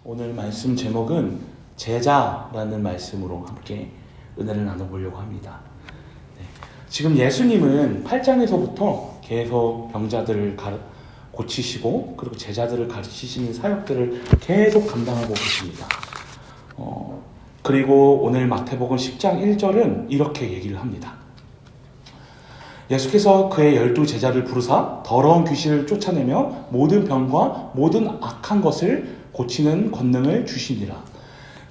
오늘 말씀 제목은 제자라는 말씀으로 함께 은혜를 나눠보려고 합니다. 지금 예수님은 8장에서부터 계속 병자들을 고치시고 그리고 제자들을 가르치시는 사역들을 계속 감당하고 계십니다. 그리고 오늘 마태복음 10장 1절은 이렇게 얘기를 합니다. 예수께서 그의 12제자를 부르사 더러운 귀신을 쫓아내며 모든 병과 모든 악한 것을 고치는 권능을 주시니라.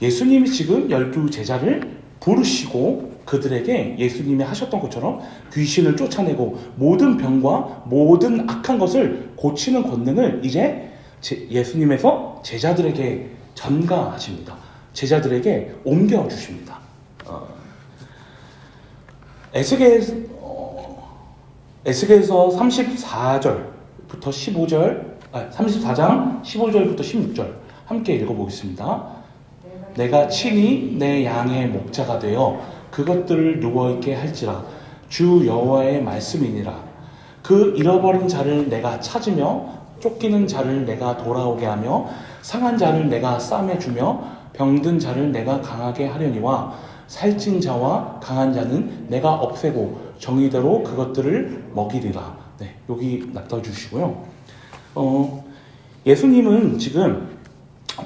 예수님이 지금 12제자를 부르시고 그들에게 예수님이 하셨던 것처럼 귀신을 쫓아내고 모든 병과 모든 악한 것을 고치는 권능을 이제 예수님에서 제자들에게 전가하십니다. 제자들에게 옮겨주십니다. 에스겔에서 34절부터 34장 15절부터 16절 함께 읽어보겠습니다. 내가 친히 내 양의 목자가 되어 그것들을 누워있게 할지라 주 여호와의 말씀이니라. 그 잃어버린 자를 내가 찾으며 쫓기는 자를 내가 돌아오게 하며 상한 자를 내가 싸매주며 병든 자를 내가 강하게 하려니와 살찐 자와 강한 자는 내가 없애고 정의대로 그것들을 먹이리라. 네, 여기 놔둬주시고요. 예수님은 지금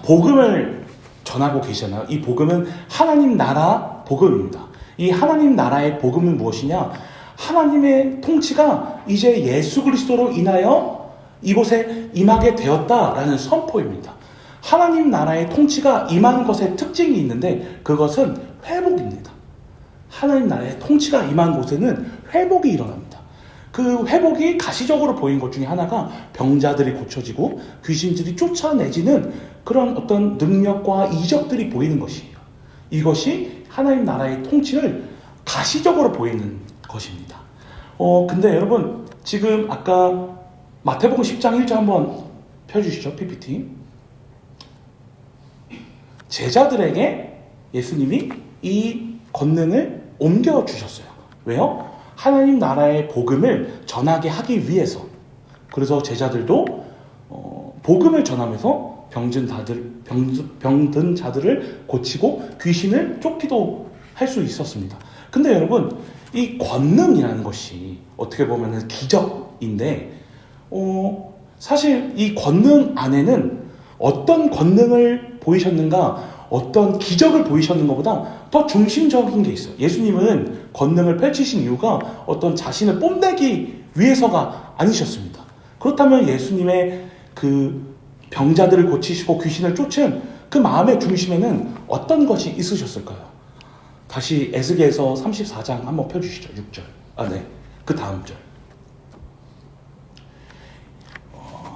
복음을 전하고 계시잖아요. 이 복음은 하나님 나라 복음입니다. 이 하나님 나라의 복음은 무엇이냐? 하나님의 통치가 이제 예수 그리스도로 인하여 이곳에 임하게 되었다라는 선포입니다. 하나님 나라의 통치가 임하는 것에 특징이 있는데 그것은 회복입니다. 하나님 나라의 통치가 임한 곳에는 회복이 일어납니다. 그 회복이 가시적으로 보인 것 중에 하나가 병자들이 고쳐지고 귀신들이 쫓아내지는 그런 어떤 능력과 이적들이 보이는 것이에요. 이것이 하나님 나라의 통치를 가시적으로 보이는 것입니다. 근데 여러분 지금 아까 마태복음 10장 1절 한번 펴주시죠. PPT. 제자들에게 예수님이 이 권능을 옮겨주셨어요. 왜요? 하나님 나라의 복음을 전하게 하기 위해서. 그래서 제자들도 복음을 전하면서 병든 자들을 고치고 귀신을 쫓기도 할 수 있었습니다. 근데 여러분 이 권능이라는 것이 어떻게 보면 기적인데 사실 이 권능 안에는 어떤 권능을 보이셨는가 어떤 기적을 보이셨는 것보다 더 중심적인 게 있어요. 예수님은 권능을 펼치신 이유가 어떤 자신을 뽐내기 위해서가 아니셨습니다. 그렇다면 예수님의 그 병자들을 고치시고 귀신을 쫓은 그 마음의 중심에는 어떤 것이 있으셨을까요? 다시 에스겔서 34장 한번 펴주시죠. 6절. 네. 그 다음 절.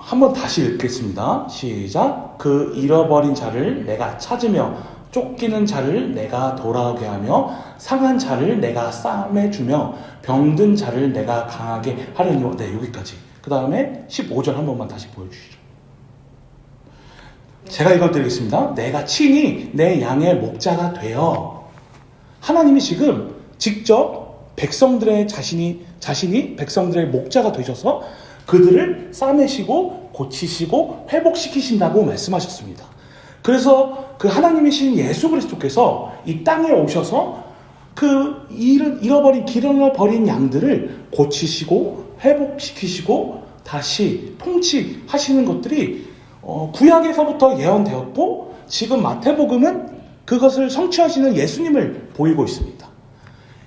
한번 다시 읽겠습니다. 시작. 그 잃어버린 자를 내가 찾으며 쫓기는 자를 내가 돌아오게 하며 상한 자를 내가 싸매주며 병든 자를 내가 강하게 하려니. 네, 여기까지. 그 다음에 15절 한 번만 다시 보여주시죠. 제가 읽어드리겠습니다. 내가 친히 내 양의 목자가 되어. 하나님이 지금 직접 백성들의 자신이 백성들의 목자가 되셔서 그들을 싸매시고 고치시고 회복시키신다고 말씀하셨습니다. 그래서 그 하나님이신 예수 그리스도께서 이 땅에 오셔서 그 잃어버린 양들을 고치시고 회복시키시고 다시 통치하시는 것들이 구약에서부터 예언되었고 지금 마태복음은 그것을 성취하시는 예수님을 보이고 있습니다.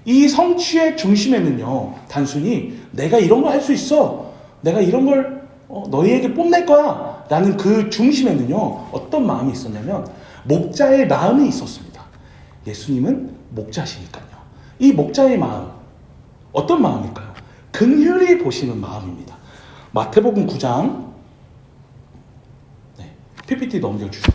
이 성취의 중심에는요, 단순히 내가 이런 걸 할 수 있어, 내가 이런 걸 너희에게 뽐낼 거야 라는 그 중심에는요 어떤 마음이 있었냐면 목자의 마음이 있었습니다. 예수님은 목자시니까요. 이 목자의 마음 어떤 마음일까요? 긍휼히 보시는 마음입니다. 마태복음 9장 PPT 넘겨주시죠.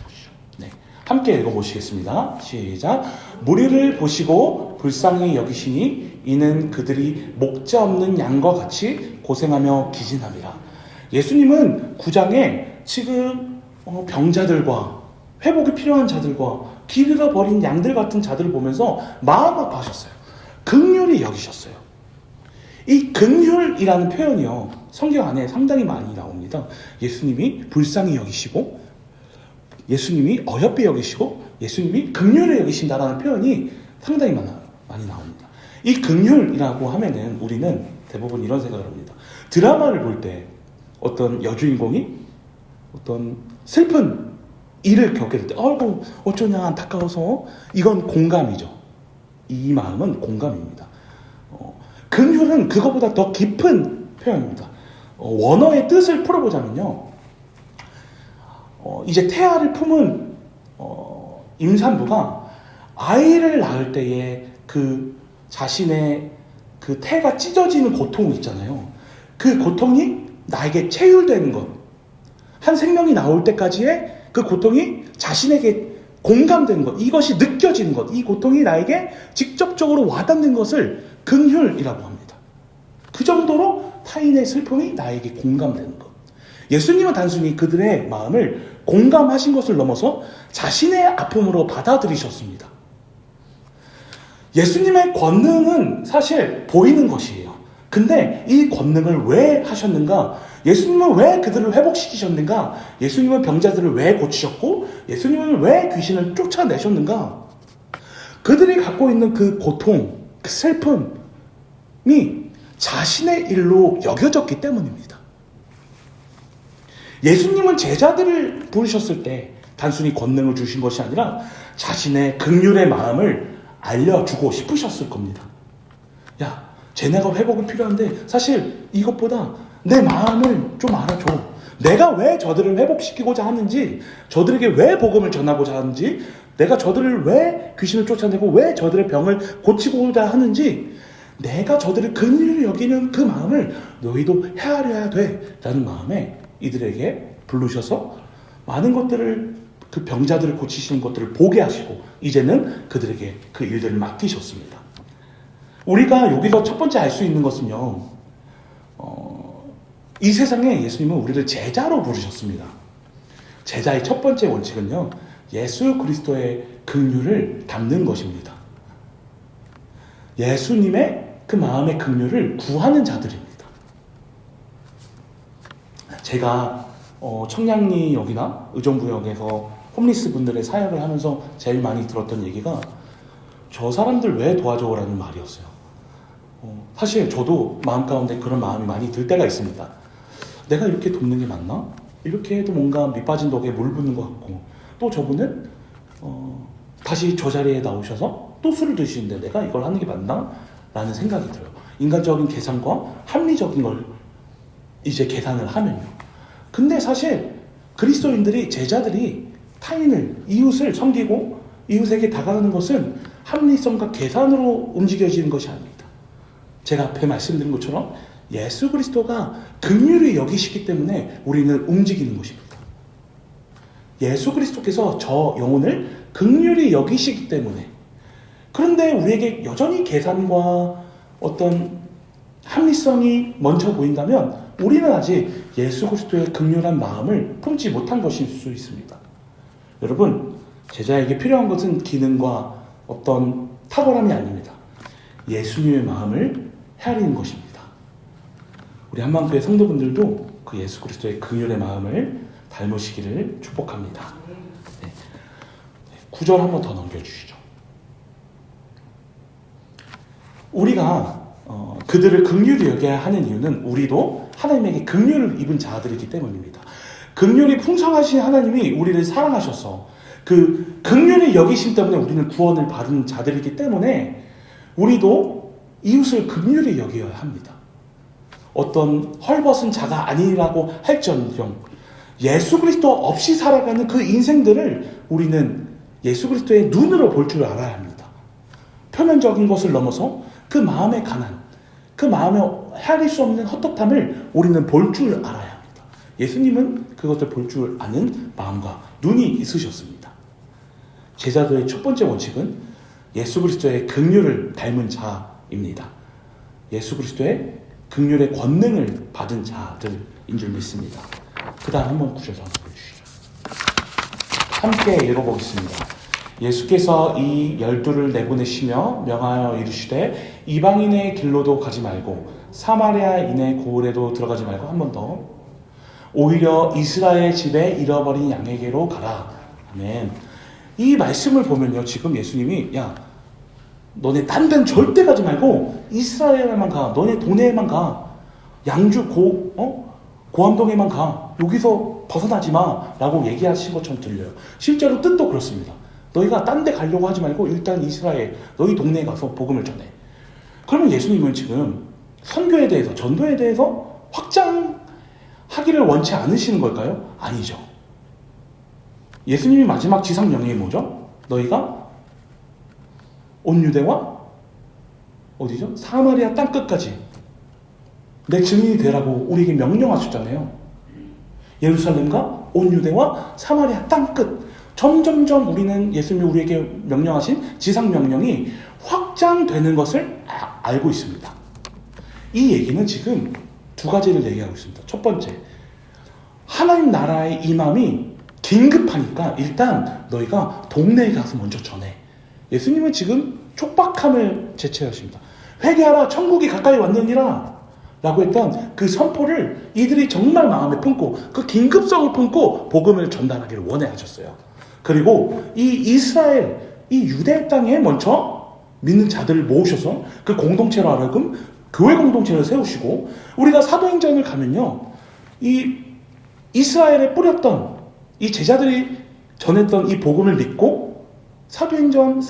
네, 함께 읽어보시겠습니다. 시작. 무리를 보시고 불쌍히 여기시니 이는 그들이 목자 없는 양과 같이 고생하며 기진함이라. 예수님은 9장에 지금 병자들과 회복이 필요한 자들과 길 잃어버린 양들 같은 자들을 보면서 마음 아파하셨어요. 긍휼히 여기셨어요. 이 긍휼이라는 표현이요 성경 안에 상당히 많이 나옵니다. 예수님이 불쌍히 여기시고 예수님이 어여삐 여기시고 예수님이 긍휼히 여기신다라는 표현이 상당히 많이 나옵니다. 이 긍휼이라고 하면은 우리는 대부분 이런 생각을 합니다. 드라마를 볼 때 어떤 여주인공이 어떤 슬픈 일을 겪게 될 때 아이고 어쩌냐 안타까워서 이건 공감이죠. 이 마음은 공감입니다. 긍휼은 그거보다 더 깊은 표현입니다. 원어의 뜻을 풀어보자면요. 이제 태아를 품은 임산부가 아이를 낳을 때에 그 자신의 그 태가 찢어지는 고통이 있잖아요. 그 고통이 나에게 체휼되는 것, 한 생명이 나올 때까지의 그 고통이 자신에게 공감되는 것, 이것이 느껴지는 것, 이 고통이 나에게 직접적으로 와닿는 것을 긍휼이라고 합니다. 그 정도로 타인의 슬픔이 나에게 공감되는 것. 예수님은 단순히 그들의 마음을 공감하신 것을 넘어서 자신의 아픔으로 받아들이셨습니다. 예수님의 권능은 사실 보이는 것이에요. 근데 이 권능을 왜 하셨는가? 예수님은 왜 그들을 회복시키셨는가? 예수님은 병자들을 왜 고치셨고 예수님은 왜 귀신을 쫓아내셨는가? 그들이 갖고 있는 그 고통, 그 슬픔이 자신의 일로 여겨졌기 때문입니다. 예수님은 제자들을 부르셨을 때 단순히 권능을 주신 것이 아니라 자신의 긍휼의 마음을 알려주고 싶으셨을 겁니다. 야, 쟤네가 회복이 필요한데 사실 이것보다 내 마음을 좀 알아줘. 내가 왜 저들을 회복시키고자 하는지, 저들에게 왜 복음을 전하고자 하는지, 내가 저들을 왜 귀신을 쫓아내고 왜 저들의 병을 고치고자 하는지, 내가 저들을 긍휼히 여기는 그 마음을 너희도 헤아려야 돼 라는 마음에 이들에게 부르셔서 많은 것들을, 그 병자들을 고치시는 것들을 보게 하시고 이제는 그들에게 그 일들을 맡기셨습니다. 우리가 여기서 첫 번째 알 수 있는 것은요, 이 세상에 예수님은 우리를 제자로 부르셨습니다. 제자의 첫 번째 원칙은요, 예수 그리스도의 긍휼을 담는 것입니다. 예수님의 그 마음의 긍휼을 구하는 자들입니다. 제가 청량리역이나 의정부역에서 홈리스 분들의 사역을 하면서 제일 많이 들었던 얘기가 저 사람들 왜 도와줘라는 말이었어요. 사실 저도 마음 가운데 그런 마음이 많이 들 때가 있습니다. 내가 이렇게 돕는 게 맞나? 이렇게 해도 뭔가 밑빠진 독에 물 붓는 것 같고, 또 저분은 다시 저 자리에 나오셔서 또 술을 드시는데 내가 이걸 하는 게 맞나? 라는 생각이 들어요. 인간적인 계산과 합리적인 걸 이제 계산을 하면요. 근데 사실 그리스도인들이, 제자들이 타인을, 이웃을 섬기고 이웃에게 다가가는 것은 합리성과 계산으로 움직여지는 것이 아닙니다. 제가 앞에 말씀드린 것처럼 예수 그리스도가 긍휼히 여기시기 때문에 우리는 움직이는 것입니다. 예수 그리스도께서 저 영혼을 긍휼히 여기시기 때문에. 그런데 우리에게 여전히 계산과 어떤 합리성이 먼저 보인다면 우리는 아직 예수 그리스도의 긍휼한 마음을 품지 못한 것일 수 있습니다. 여러분, 제자에게 필요한 것은 기능과 어떤 탁월함이 아닙니다. 예수님의 마음을 헤아리는 것입니다. 우리 한마음교회 성도분들도 그 예수 그리스도의 긍휼의 마음을 닮으시기를 축복합니다. 네. 9절 한 번 더 넘겨주시죠. 우리가 그들을 긍휼히 여겨야 하는 이유는 우리도 하나님에게 긍휼을 입은 자들이기 때문입니다. 긍휼이 풍성하신 하나님이 우리를 사랑하셔서 그 긍휼히 여기심 때문에 우리는 구원을 받은 자들이기 때문에 우리도 이웃을 긍휼히 여겨야 합니다. 어떤 헐벗은 자가 아니라고 할지언정 예수 그리스도 없이 살아가는 그 인생들을 우리는 예수 그리스도의 눈으로 볼 줄 알아야 합니다. 표면적인 것을 넘어서 그 마음의 가난, 그 마음에 헤아릴 수 없는 헛똑함을 우리는 볼 줄 알아야 합니다. 예수님은 그것을 볼 줄 아는 마음과 눈이 있으셨습니다. 제자도의 첫 번째 원칙은 예수 그리스도의 긍휼을 닮은 자입니다. 예수 그리스도의 긍휼의 권능을 받은 자들인 줄 믿습니다. 그 다음 한번 구절 한번 보여주시죠. 함께 읽어보겠습니다. 예수께서 이 12를 내보내시며 명하여 이르시되 이방인의 길로도 가지 말고 사마리아인의 고을에도 들어가지 말고 한 번 더 오히려 이스라엘 집에 잃어버린 양에게로 가라 아멘. 이 말씀을 보면요, 지금 예수님이 야, 너네 딴 데는 절대 가지 말고 이스라엘에만 가. 너네 동네에만 가. 양주 고암동에만 가. 여기서 벗어나지 마. 라고 얘기하신 것처럼 들려요. 실제로 뜻도 그렇습니다. 너희가 딴 데 가려고 하지 말고 일단 이스라엘, 너희 동네에 가서 복음을 전해. 그러면 예수님은 지금 선교에 대해서, 전도에 대해서 확장하기를 원치 않으시는 걸까요? 아니죠. 예수님이 마지막 지상 명령이 뭐죠? 너희가 온 유대와 어디죠? 사마리아 땅끝까지 내 증인이 되라고 우리에게 명령하셨잖아요. 예루살렘과 온 유대와 사마리아 땅끝. 점점점 우리는 예수님이 우리에게 명령하신 지상 명령이 확장되는 것을 알고 있습니다. 이 얘기는 지금 두 가지를 얘기하고 있습니다. 첫 번째, 하나님 나라의 임함이 긴급하니까 일단 너희가 동네에 가서 먼저 전해. 예수님은 지금 촉박함을 제시하십니다. 회개하라, 천국이 가까이 왔느니라 라고 했던 그 선포를 이들이 정말 마음에 품고 그 긴급성을 품고 복음을 전달하기를 원해 하셨어요. 그리고 이 이스라엘, 이 유대 땅에 먼저 믿는 자들을 모으셔서 그 공동체로 하여금 교회 공동체를 세우시고, 우리가 사도행전을 가면요, 이 이스라엘에 뿌렸던 이 제자들이 전했던 이 복음을 믿고 사도행전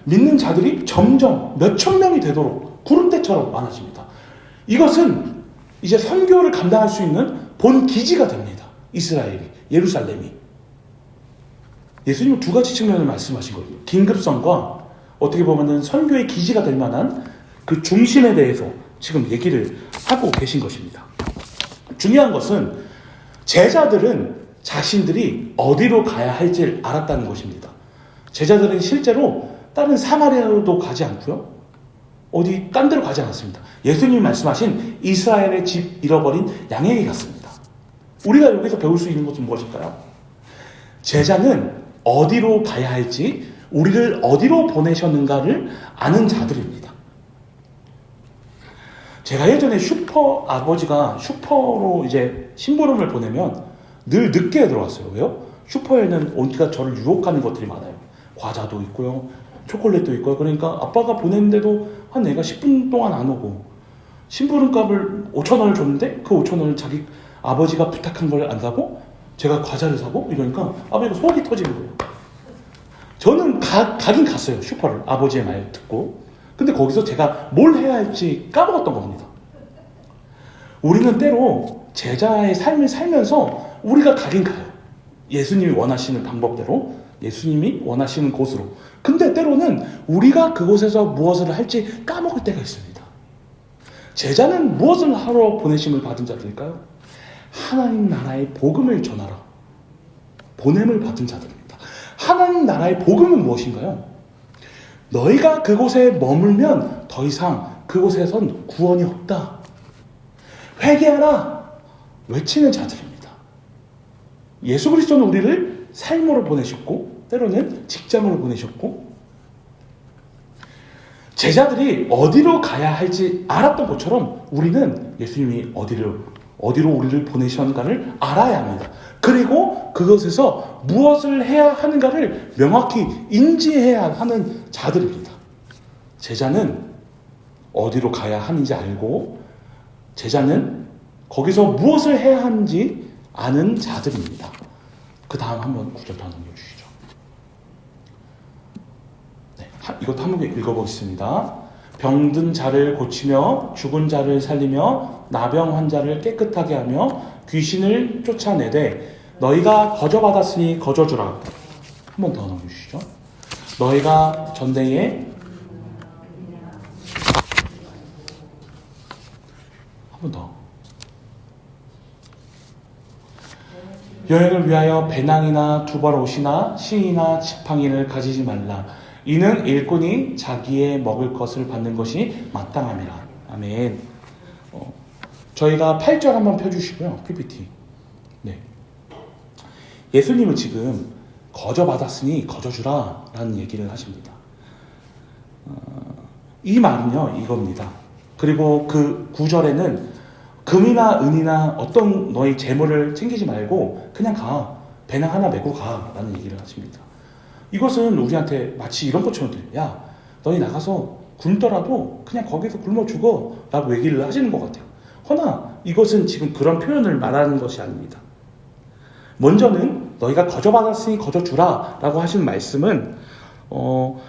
믿는 자들이 점점 몇천 명이 되도록 구름대처럼 많아집니다. 이것은 이제 선교를 감당할 수 있는 본 기지가 됩니다. 이스라엘이, 예루살렘이. 예수님은 두 가지 측면을 말씀하신 거예요. 긴급성과 어떻게 보면은 선교의 기지가 될 만한 그 중심에 대해서 지금 얘기를 하고 계신 것입니다. 중요한 것은 제자들은 자신들이 어디로 가야 할지 알았다는 것입니다. 제자들은 실제로 다른 사마리아로도 가지 않고요, 어디 딴 데로 가지 않았습니다. 예수님이 말씀하신 이스라엘의 집 잃어버린 양에게 갔습니다. 우리가 여기서 배울 수 있는 것은 무엇일까요? 제자는 어디로 가야 할지, 우리를 어디로 보내셨는가를 아는 자들입니다. 제가 예전에 아버지가 슈퍼로 이제 심부름을 보내면 늘 늦게 들어왔어요. 왜요? 슈퍼에는 어디가 저를 유혹하는 것들이 많아요. 과자도 있고요, 초콜릿도 있고요. 그러니까 아빠가 보냈는데도 한 애가 10분 동안 안 오고, 심부름값을 5,000원을 줬는데 그 5,000원을 자기 아버지가 부탁한 걸 안 사고 제가 과자를 사고 이러니까 아버지가 속이 터지는 거예요. 저는 가긴 갔어요, 슈퍼를. 아버지의 말 듣고. 근데 거기서 제가 뭘 해야 할지 까먹었던 겁니다. 우리는 때로 제자의 삶을 살면서 우리가 가긴 가요. 예수님이 원하시는 방법대로, 예수님이 원하시는 곳으로. 근데 때로는 우리가 그곳에서 무엇을 할지 까먹을 때가 있습니다. 제자는 무엇을 하러 보내심을 받은 자들일까요? 하나님 나라의 복음을 전하라. 보냄을 받은 자들입니다. 하나님 나라의 복음은 무엇인가요? 너희가 그곳에 머물면 더 이상 그곳에선 구원이 없다. 회개하라. 외치는 자들입니다. 예수 그리스도는 우리를 삶으로 보내셨고, 때로는 직장으로 보내셨고, 제자들이 어디로 가야 할지 알았던 것처럼 우리는 예수님이 어디로 우리를 보내셨는가를 알아야 합니다. 그리고 그것에서 무엇을 해야 하는가를 명확히 인지해야 하는 자들입니다. 제자는 어디로 가야 하는지 알고, 제자는 거기서 무엇을 해야 하는지 아는 자들입니다. 그 다음 한번 구절 더 넘겨주시죠. 네, 이것도 한번 읽어보겠습니다. 병든 자를 고치며 죽은 자를 살리며 나병 환자를 깨끗하게 하며 귀신을 쫓아내되 너희가 거저받았으니 거저주라. 한 번 더 넘겨주시죠. 너희가 전대에 한 번 더. 여행을 위하여 배낭이나 두벌 옷이나 시이나 지팡이를 가지지 말라. 이는 일꾼이 자기의 먹을 것을 받는 것이 마땅함이라. 아멘. 저희가 8절 한번 펴주시고요. PPT. 네. 예수님은 지금 거저받았으니 거저주라 라는 얘기를 하십니다. 이 말은요, 이겁니다. 그리고 그 9절에는 금이나 은이나 어떤 너희 재물을 챙기지 말고 그냥 가. 배낭 하나 메고 가라는 얘기를 하십니다. 이것은 우리한테 마치 이런 것처럼 들려요. 야, 너희 나가서 굶더라도 그냥 거기서 굶어 죽어 라고 얘기를 하시는 것 같아요. 허나 이것은 지금 그런 표현을 말하는 것이 아닙니다. 먼저는 너희가 거저받았으니 거저주라 라고 하시는 말씀은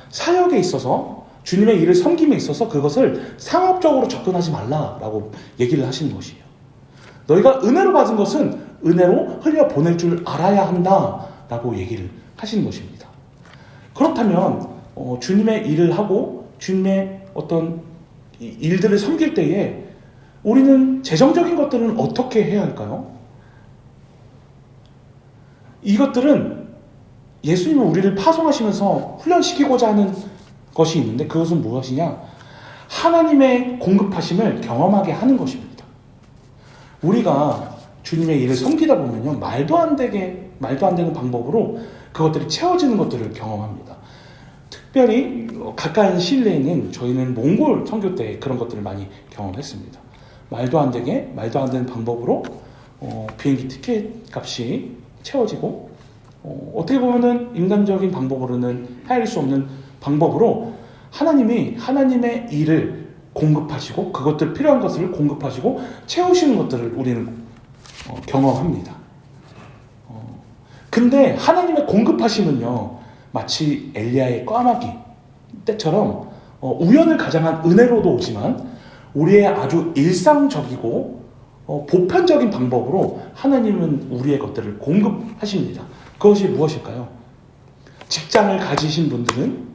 사역에 있어서 주님의 일을 섬김에 있어서 그것을 상업적으로 접근하지 말라라고 얘기를 하시는 것이에요. 너희가 은혜로 받은 것은 은혜로 흘려보낼 줄 알아야 한다라고 얘기를 하시는 것입니다. 그렇다면 주님의 일을 하고 주님의 어떤 일들을 섬길 때에 우리는 재정적인 것들은 어떻게 해야 할까요? 이것들은 예수님은 우리를 파송하시면서 훈련시키고자 하는 것이 있는데 그것은 무엇이냐? 하나님의 공급하심을 경험하게 하는 것입니다. 우리가 주님의 일을 섬기다 보면요, 말도 안 되는 방법으로 그것들이 채워지는 것들을 경험합니다. 특별히 가까운 시일 내에는 저희는 몽골 선교 때 그런 것들을 많이 경험했습니다. 말도 안 되는 방법으로 비행기 티켓 값이 채워지고 어떻게 보면은 인간적인 방법으로는 헤아릴 수 없는 방법으로 하나님이 하나님의 일을 공급하시고 그것들 필요한 것을 공급하시고 채우시는 것들을 우리는 경험합니다. 근데 하나님의 공급하심은요, 마치 엘리야의 꽈마귀 때처럼 우연을 가장한 은혜로도 오지만 우리의 아주 일상적이고 보편적인 방법으로 하나님은 우리의 것들을 공급하십니다. 그것이 무엇일까요? 직장을 가지신 분들은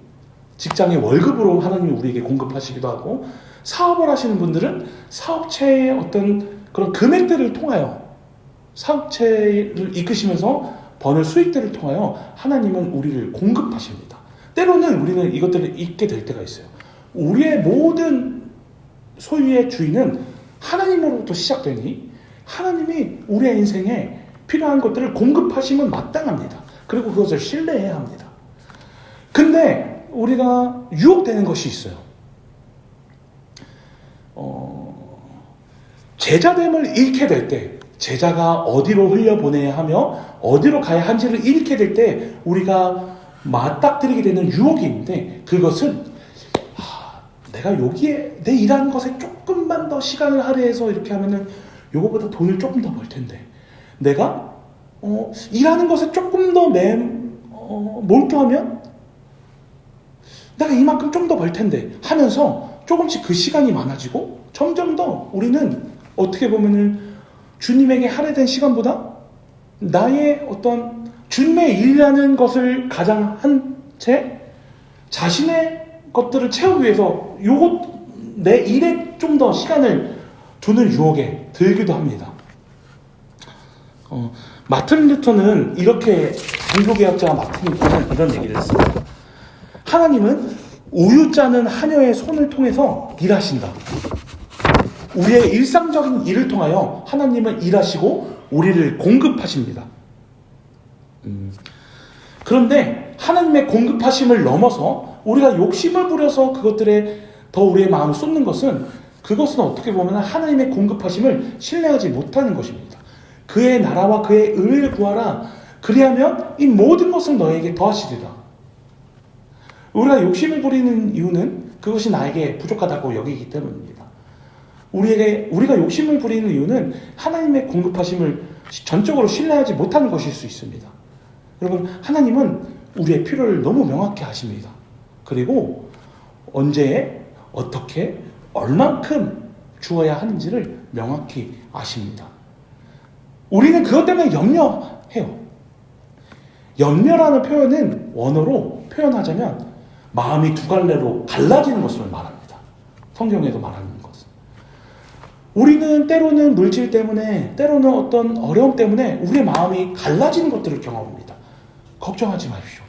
직장의 월급으로 하나님이 우리에게 공급하시기도 하고, 사업을 하시는 분들은 사업체의 어떤 그런 금액들을 통하여 사업체를 이끄시면서 버는 수익들을 통하여 하나님은 우리를 공급하십니다. 때로는 우리는 이것들을 잊게 될 때가 있어요. 우리의 모든 소유의 주인은 하나님으로부터 시작되니 하나님이 우리의 인생에 필요한 것들을 공급하시면 마땅합니다. 그리고 그것을 신뢰해야 합니다. 근데 우리가 유혹되는 것이 있어요. 제자됨을 잃게 될 때, 제자가 어디로 흘려보내야 하며 어디로 가야 한지를 잃게 될 때 우리가 맞닥뜨리게 되는 유혹이 있는데, 그것은 내가 여기에 내 일하는 것에 조금만 더 시간을 할애해서 이렇게 하면은 요거보다 돈을 조금 더 벌 텐데, 내가 일하는 것에 조금 더 몰두하면 내가 이만큼 좀 더 벌 텐데 하면서 조금씩 그 시간이 많아지고, 점점 더 우리는 어떻게 보면은 주님에게 할애된 시간보다 나의 어떤 주님의 일이라는 것을 가장 한 채 자신의 것들을 채우기 위해서 내 일에 좀 더 시간을 두는 유혹에 들기도 합니다. 마틴 루터는 이렇게, 종교개혁자 마틴 루터는 이런 얘기를 했습니다. 하나님은 우유 짜는 하녀의 손을 통해서 일하신다. 우리의 일상적인 일을 통하여 하나님은 일하시고 우리를 공급하십니다. 그런데 하나님의 공급하심을 넘어서 우리가 욕심을 부려서 그것들에 더 우리의 마음을 쏟는 것은, 그것은 어떻게 보면 하나님의 공급하심을 신뢰하지 못하는 것입니다. 그의 나라와 그의 의를 구하라. 그리하면 이 모든 것을 너에게 더하시리라. 우리가 욕심을 부리는 이유는 그것이 나에게 부족하다고 여기기 때문입니다. 우리가 욕심을 부리는 이유는 하나님의 공급하심을 전적으로 신뢰하지 못하는 것일 수 있습니다. 여러분, 하나님은 우리의 필요를 너무 명확히 아십니다. 그리고 언제, 어떻게, 얼만큼 주어야 하는지를 명확히 아십니다. 우리는 그것 때문에 염려해요. 염려라는 표현은 원어로 표현하자면 마음이 두 갈래로 갈라지는 것을 말합니다. 성경에도 말하는 것은. 우리는 때로는 물질 때문에, 때로는 어떤 어려움 때문에 우리의 마음이 갈라지는 것들을 경험합니다. 걱정하지 마십시오.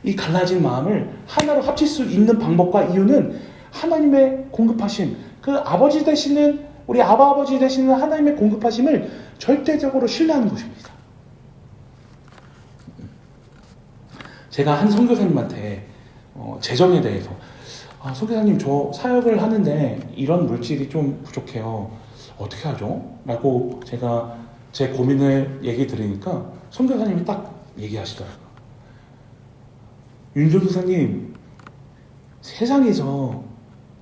이 갈라진 마음을 하나로 합칠 수 있는 방법과 이유는 하나님의 공급하심, 그 아버지 되시는, 우리 아버지 되시는 하나님의 공급하심을 절대적으로 신뢰하는 것입니다. 제가 한 선교사님한테 재정에 대해서, 선교사님, 저 사역을 하는데 이런 물질이 좀 부족해요. 어떻게 하죠? 라고 제가 제 고민을 얘기 드리니까 선교사님이 딱 얘기하시더라고요. 윤조도사님, 세상에서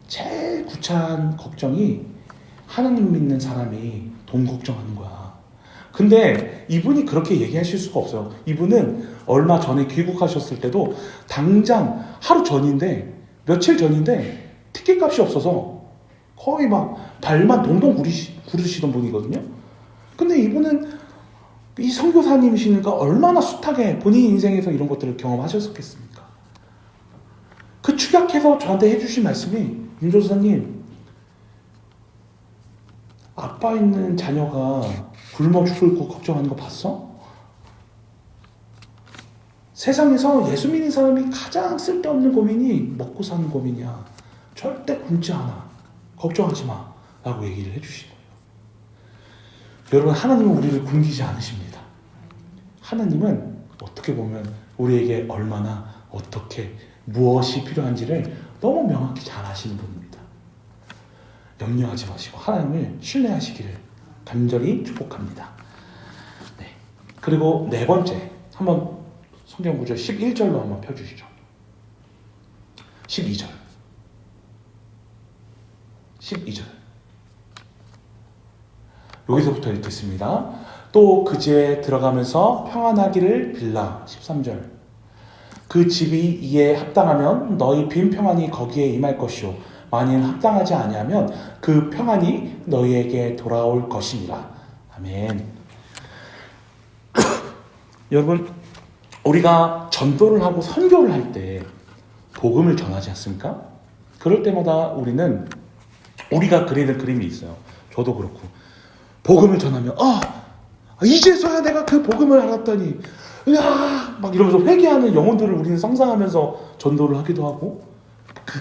제일 구차한 걱정이 하나님 믿는 사람이 돈 걱정하는 거야. 근데 이분이 그렇게 얘기하실 수가 없어요. 이분은 얼마 전에 귀국하셨을 때도 당장 하루 전인데, 며칠 전인데 티켓 값이 없어서 거의 막 발만 동동 구르시던 분이거든요. 근데 이분은 이 선교사님이시니까 얼마나 숱하게 본인 인생에서 이런 것들을 경험하셨겠습니까? 그 축약해서 저한테 해주신 말씀이, 윤조사님, 아빠 있는 자녀가 굶어 죽을 거 걱정하는 거 봤어? 세상에서 예수 믿는 사람이 가장 쓸데없는 고민이 먹고 사는 고민이야. 절대 굶지 않아. 걱정하지 마. 라고 얘기를 해주신 거예요. 여러분, 하나님은 우리를 굶기지 않으십니다. 하나님은 어떻게 보면 우리에게 얼마나 어떻게 무엇이 필요한지를 너무 명확히 잘 아시는 분입니다. 염려하지 마시고 하나님을 신뢰하시기를 간절히 축복합니다. 네. 그리고 네 번째, 한번 성경 구절 11절로 한번 펴주시죠. 12절. 여기서부터 읽겠습니다. 또 그 집에 들어가면서 평안하기를 빌라. 13절. 그 집이 이에 합당하면 너희 빈 평안이 거기에 임할 것이요 만일 합당하지 아니하면 그 평안이 너희에게 돌아올 것이니라. 아멘. 여러분, 우리가 전도를 하고 선교를 할 때 복음을 전하지 않습니까? 그럴 때마다 우리가 그리는 그림이 있어요. 저도 그렇고 복음을 전하면 이제서야 내가 그 복음을 알았더니 으아 막 이러면서 회개하는 영혼들을 우리는 상상하면서 전도를 하기도 하고, 그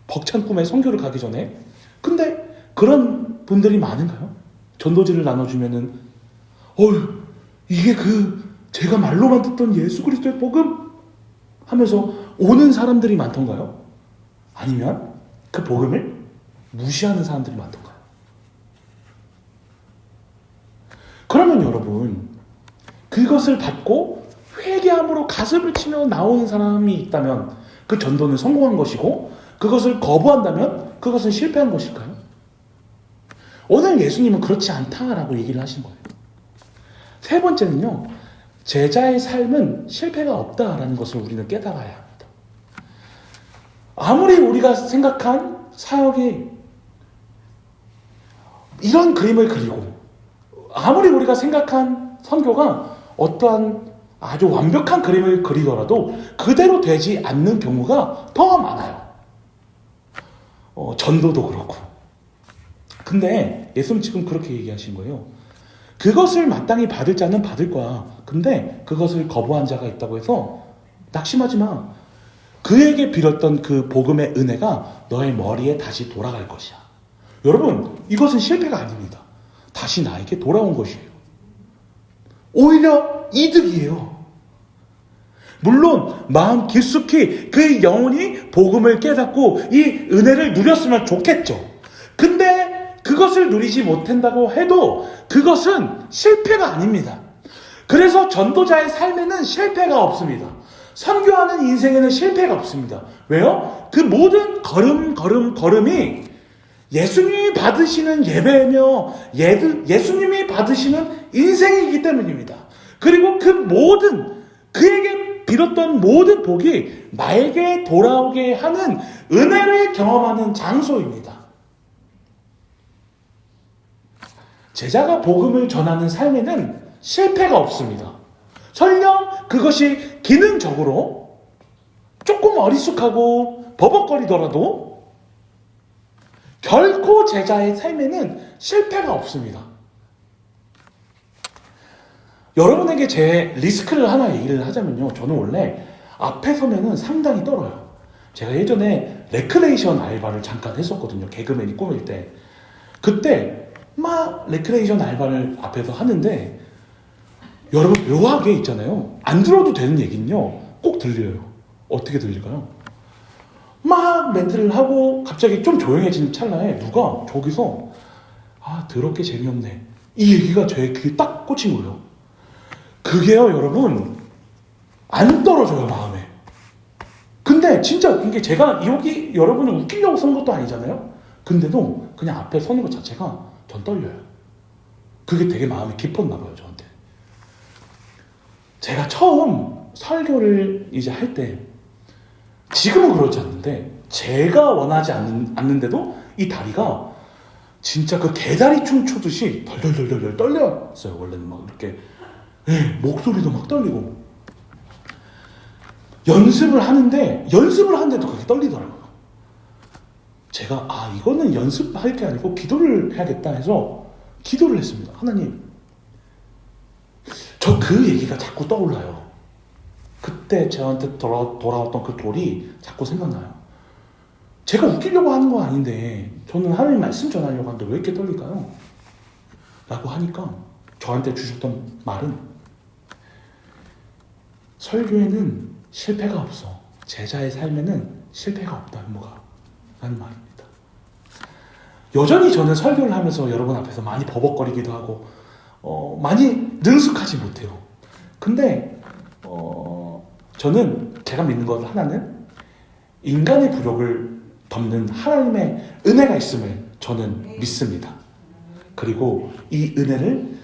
벅찬 꿈에 선교를 가기 전에. 근데 그런 분들이 많은가요? 전도지를 나눠주면은 이게 제가 말로만 듣던 예수 그리스도의 복음 하면서 오는 사람들이 많던가요? 아니면 그 복음을 무시하는 사람들이 많던가요? 그러면 여러분, 그것을 받고 회개함으로 가슴을 치며 나오는 사람이 있다면 그 전도는 성공한 것이고, 그것을 거부한다면 그것은 실패한 것일까요? 오늘 예수님은 그렇지 않다라고 얘기를 하신 거예요. 세 번째는요, 제자의 삶은 실패가 없다라는 것을 우리는 깨달아야 합니다. 아무리 우리가 생각한 사역이 이런 그림을 그리고, 아무리 우리가 생각한 선교가 어떠한 아주 완벽한 그림을 그리더라도 그대로 되지 않는 경우가 더 많아요. 전도도 그렇고. 근데 예수님 지금 그렇게 얘기하신 거예요. 그것을 마땅히 받을 자는 받을 거야. 근데 그것을 거부한 자가 있다고 해서 낙심하지 마. 그에게 빌었던 그 복음의 은혜가 너의 머리에 다시 돌아갈 것이야. 여러분, 이것은 실패가 아닙니다. 다시 나에게 돌아온 것이에요. 오히려 이득이에요. 물론 마음 깊숙이 그 영혼이 복음을 깨닫고 이 은혜를 누렸으면 좋겠죠. 근데 그것을 누리지 못한다고 해도 그것은 실패가 아닙니다. 그래서 전도자의 삶에는 실패가 없습니다. 선교하는 인생에는 실패가 없습니다. 왜요? 그 모든 걸음이 예수님이 받으시는 예배며 예수님이 받으시는 인생이기 때문입니다. 그리고 그에게 빌었던 모든 복이 나에게 돌아오게 하는 은혜를 경험하는 장소입니다. 제자가 복음을 전하는 삶에는 실패가 없습니다. 설령 그것이 기능적으로 조금 어리숙하고 버벅거리더라도 결코 제자의 삶에는 실패가 없습니다. 여러분에게 제 리스크를 하나 얘기를 하자면요. 저는 원래 앞에 서면은 상당히 떨어요. 제가 예전에 레크레이션 알바를 잠깐 했었거든요. 개그맨이 꾸밀 때. 그때 막 레크레이션 알바를 앞에서 하는데 여러분 묘하게 있잖아요. 안 들어도 되는 얘기는요. 꼭 들려요. 어떻게 들릴까요? 막 멘트를 하고 갑자기 좀 조용해진 찰나에 누가 저기서 더럽게 재미없네. 이 얘기가 제 귀에 딱 꽂힌 거예요. 그게요, 여러분. 안 떨어져요, 마음에. 근데 진짜 웃긴 게 제가 여기 여러분을 웃기려고 선 것도 아니잖아요. 근데도 그냥 앞에 서는 것 자체가 전 떨려요. 그게 되게 마음이 깊었나 봐요, 저한테. 제가 처음 설교를 이제 할 때, 지금은 그렇지 않는데, 제가 원하지 않는데도 이 다리가 진짜 그 개다리 춤 추듯이 덜덜덜덜 떨렸어요. 원래는 막 이렇게. 목소리도 막 떨리고. 연습을 하는데도 그렇게 떨리더라고요. 제가 이거는 연습할 게 아니고 기도를 해야겠다 해서 기도를 했습니다. 하나님, 저 그 얘기가 자꾸 떠올라요. 그때 저한테 돌아왔던 그 돌이 자꾸 생각나요. 제가 웃기려고 하는 거 아닌데 저는 하나님 말씀 전하려고 하는데 왜 이렇게 떨릴까요? 라고 하니까 저한테 주셨던 말은, 설교에는 실패가 없어. 제자의 삶에는 실패가 없다, 현모가. 라는 말입니다. 여전히 저는 설교를 하면서 여러분 앞에서 많이 버벅거리기도 하고 많이 능숙하지 못해요. 근데 저는 제가 믿는 것 하나는 인간의 부족을 덮는 하나님의 은혜가 있음을 저는 믿습니다. 그리고 이 은혜를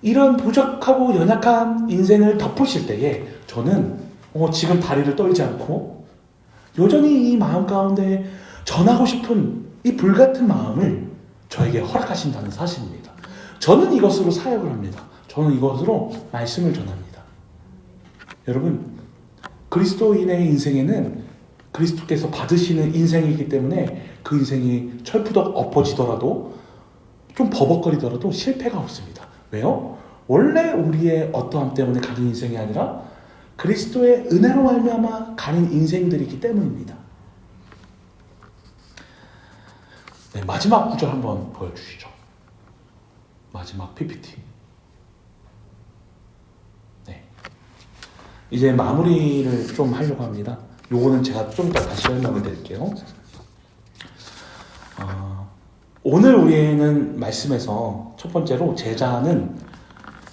이런 부족하고 연약한 인생을 덮으실 때에 저는 지금 다리를 떨지 않고 여전히 이 마음 가운데 전하고 싶은 이 불같은 마음을 저에게 허락하신다는 사실입니다. 저는 이것으로 사역을 합니다. 저는 이것으로 말씀을 전합니다. 여러분, 그리스도인의 인생에는 그리스도께서 받으시는 인생이기 때문에 그 인생이 철푸덕 엎어지더라도 좀 버벅거리더라도 실패가 없습니다. 왜요? 원래 우리의 어떠함 때문에 가는 인생이 아니라 그리스도의 은혜로 말미암아 가는 인생들이기 때문입니다. 네, 마지막 구절 한번 보여주시죠. 마지막 PPT. 네. 이제 마무리를 좀 하려고 합니다. 요거는 제가 좀 더 다시 설명을 드릴게요. 오늘 우리는 말씀에서 첫 번째로 제자는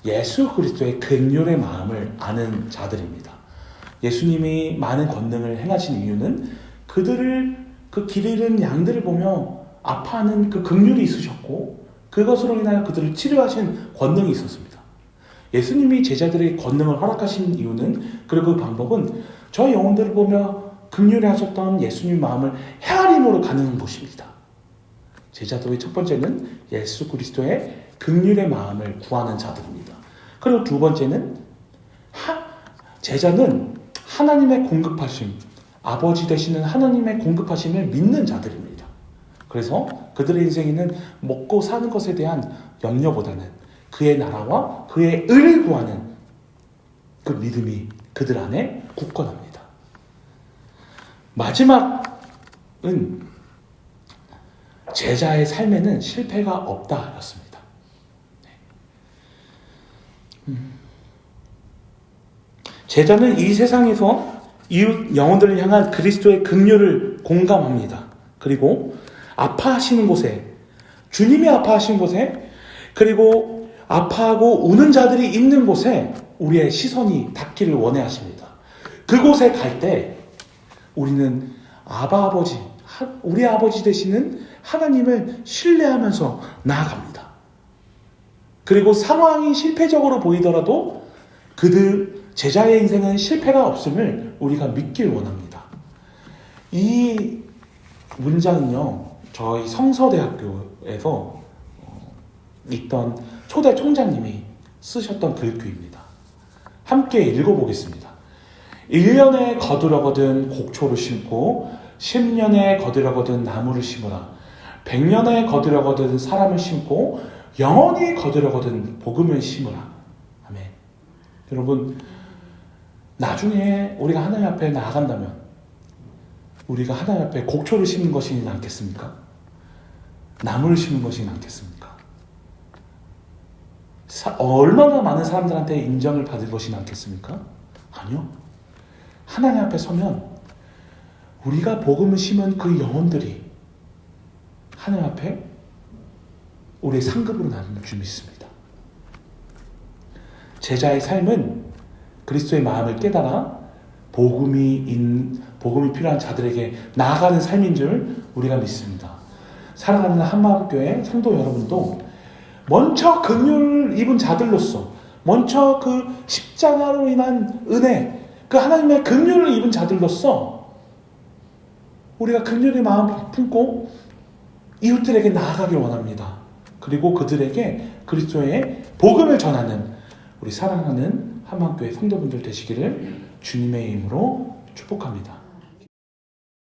예수 그리스도의 긍휼의 마음을 아는 자들입니다. 예수님이 많은 권능을 행하신 이유는 그들을, 그 길 잃은 양들을 보며 아파하는 그 긍휼이 있으셨고 그것으로 인하여 그들을 치료하신 권능이 있었습니다. 예수님이 제자들의 권능을 허락하신 이유는, 그리고 그 방법은 저 영혼들을 보며 긍휼히 하셨던 예수님 마음을 헤아림으로 가는 것입니다. 제자도의 첫 번째는 예수 그리스도의 긍휼의 마음을 구하는 자들입니다. 그리고 두 번째는 제자는 하나님의 공급하심, 아버지 되시는 하나님의 공급하심을 믿는 자들입니다. 그래서 그들의 인생에는 먹고 사는 것에 대한 염려보다는 그의 나라와 그의 의를 구하는 그 믿음이 그들 안에 굳건합니다. 마지막은 제자의 삶에는 실패가 없다였습니다. 제자는 이 세상에서 이웃 영혼들을 향한 그리스도의 긍휼을 공감합니다. 그리고 아파하시는 곳에, 주님이 아파하신 곳에, 그리고 아파하고 우는 자들이 있는 곳에 우리의 시선이 닿기를 원해하십니다. 그곳에 갈 때 우리는 아버지, 우리 아버지 되시는 하나님을 신뢰하면서 나아갑니다. 그리고 상황이 실패적으로 보이더라도 그들 제자의 인생은 실패가 없음을 우리가 믿길 원합니다. 이 문장은요, 저희 성서대학교에서 있던 초대 총장님이 쓰셨던 글귀입니다. 함께 읽어보겠습니다. 1년에 거두려거든 곡초를 심고 10년에 거두려거든 나무를 심으라. 100년에 거두려거든 사람을 심고 영원히 거두려거든 복음을 심으라. 아멘. 여러분, 나중에 우리가 하나님 앞에 나아간다면 우리가 하나님 앞에 곡초를 심는 것이지 않겠습니까? 나무를 심는 것이지 않겠습니까? 얼마나 많은 사람들한테 인정을 받을 것이지 않겠습니까? 아니요. 하나님 앞에 서면 우리가 복음을 심은 그 영혼들이 하나님 앞에 우리의 상급으로 나누는 줄 믿습니다. 제자의 삶은 그리스도의 마음을 깨달아 복음이 필요한 자들에게 나아가는 삶인 줄 우리가 믿습니다. 사랑하는 한마음교회 성도 여러분도 먼저 긍휼을 입은 자들로서, 먼저 그 십자가로 인한 은혜, 그 하나님의 긍휼을 입은 자들로서 우리가 긍휼의 마음 품고 이웃들에게 나아가길 원합니다. 그리고 그들에게 그리스도의 복음을 전하는 우리 사랑하는 한마음교회 성도분들 되시기를 주님의 이름으로 축복합니다.